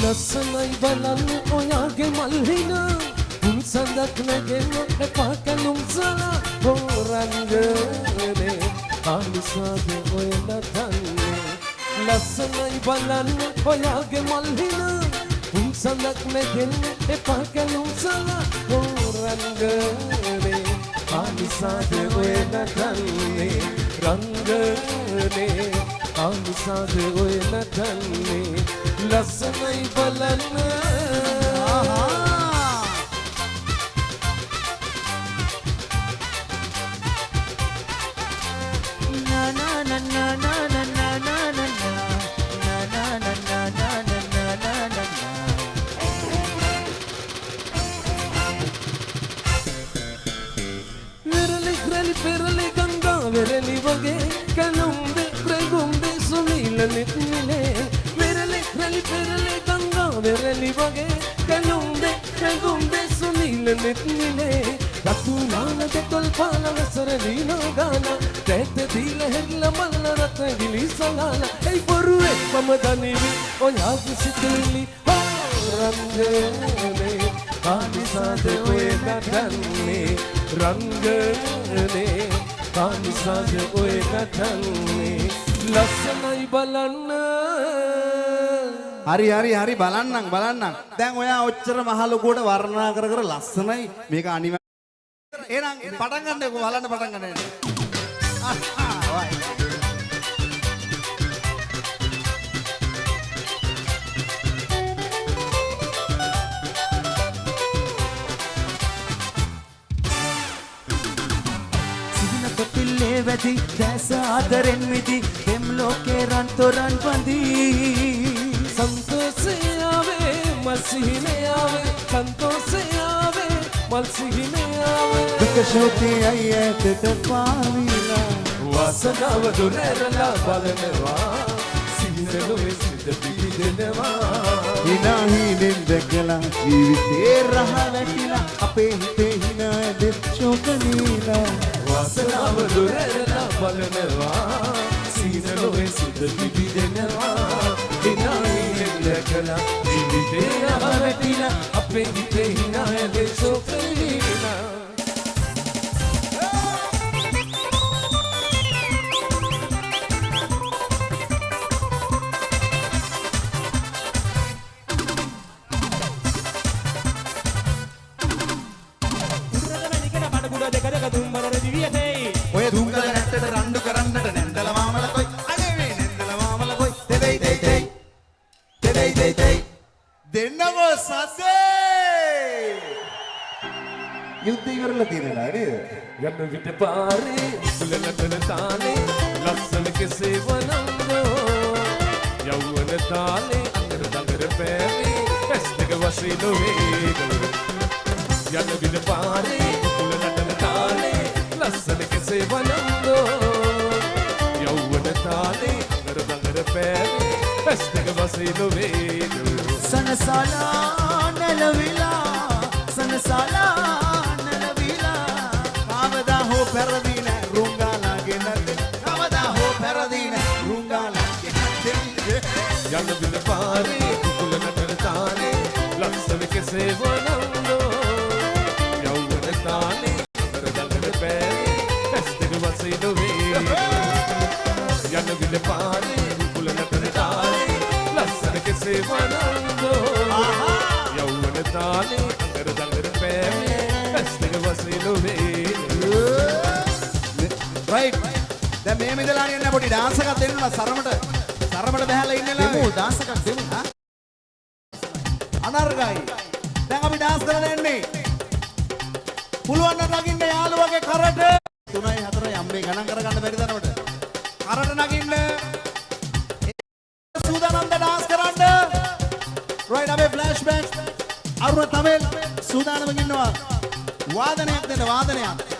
ලස්සනයි බලන්න ඔයාගේ මල් හින උන් සඳක් නැගෙන එපා කැලුම් සලා හොරංගනේ ආනිසාද ඔය නටන්නේ ලස්සනයි බලන්න ඔයාගේ මල් හින උන් සඳක් නැගෙන එපා කැලුම් සලා හොරංගනේ ආනිසාද ඔය නටන්නේ රංගනේ ආනිසාද ඔය නටන්නේ ලස්සනයි බලන්න පෙරලි ගංගා වෙරලි වගේ කලුම්බෙ ප්‍රගුම්බෙ සුනිල නිත්නිලේ වෙරලි පෙරලි ගංගා වෙරලි වගේ කලුම්බෙ ප්‍රගුම්බෙ සුනිල නිත්නිලේ රතු නාන දෙතොල් පාල වසර දීනා ගාන තැත දීල හෙල්ල මල්ල රත ගිලි සලාන ඒ බොරුවේ මම දනිවි ඔයාගේ සිතුවිලි රංගනේ ආනිසාද ඔය නටන්නේ රංගනේ ආනිසාද ඔය නටන්නේ ලස්සනයි බලන්න හරි බලන්නම් දැන් ඔයා ඔච්චර මහලුකුවට වර්ණනා කර ලස්සනයි මේක අනිවාර්යයෙන් එහෙනම් පටන් ගන්නකෝ බලන්න පටන් ගන්න වැදි දැස ආදරෙන් මිදි දෙම් ලෝකේ රන් තොරන් වඳි සන්තෝෂය ආවේ මල් සිහිනේ ආවේ සන්තෝෂය ආවේ මල් සිහිනේ ආවේ දුක ශෝකේ අයතට පාවිලා වාසනාව දුරරලා බලනවා සිහිනලුවේ සිත පිපිදෙනවා හිනාහිනෙන් දැකලා ජීවිතේ රහ වැටිලා අපේ හිතේ හිනා ඇද ශෝක නීලා වාසනාව දුරරලා බලනවා සිහිනලුවේ සිත පිපිදෙනවා හිනාහිනෙන් දැකලා ජීවිතේ රහ වැටිලා අපේ හිතේ හිනා ඇද ශෝක නීලා ඔය දුංගල නැට්ටට රණ්ඩු කරන්නට නැන්දල මාමල කොයි අනේ මේ නැන්දල මාමල කොයි දෙයි දෙන්නකෝ සසේ යුද්ධ ඉවරලා තියෙනවා නේද යන්න විට පාරේ උලලතන තාලේ ලස්සන කෙසේ වනංගෝ යවුවන තාලේ අnder දඟර පෑවේ ඇස් දෙක වශයෙන් නොවේ යන්න විට පාරේ උලලතන තාලේ ලස්සන කෙසේ වනංගෝ යවුවන තාලේ අnder දඟර පෑවේ ඇස් දෙක වශයෙන් නොවේ සනසලා නැලවිලා කවදා හෝ පෙරදී නැ රුංගාලාගේ නැත්තේ කවදා හෝ පෙරදී නැ රුංගාලාගේ නැත්තේ යන්න විට පාරේ උලලතන තාලේ ලස්සන කෙසේ වනංගෝ යවුවන තාලේ අnder දඟර පෑවේ ඇස් දෙක වශයෙන් නොවේ යන්න විට පාරේ උලලතන තාලේ ලස්සන කෙසේ වනංගෝ යවුවන තාලේ අnder දඟර පෑවේ ඇස් දෙක වශයෙන් නොවේ රයිට් දැන් මේ මෙදලා යන්න පොඩි ඩාන්ස් එකක් දෙන්න සරමට බහැලා ඉන්නලා දෙමු ඩාන්ස් එකක් දෙමු අනර්ගයි දැන් අපි ඩාන්ස් කරලා යන්නේ පුළුවන් නම් නගින්න යාළුවගේ කරට 3යි 4යි අම්මේ ගණන් කරගන්න බැරි තරමට කරට නගින්න සූදානම්ද ඩාන්ස් කරන්න රයිට් අපේ ෆ්ලෑෂ් බෑක් අරුණ තමෙල් සූදානම්ව ඉන්නවා වාදනයක් දෙන්න වාදනයක්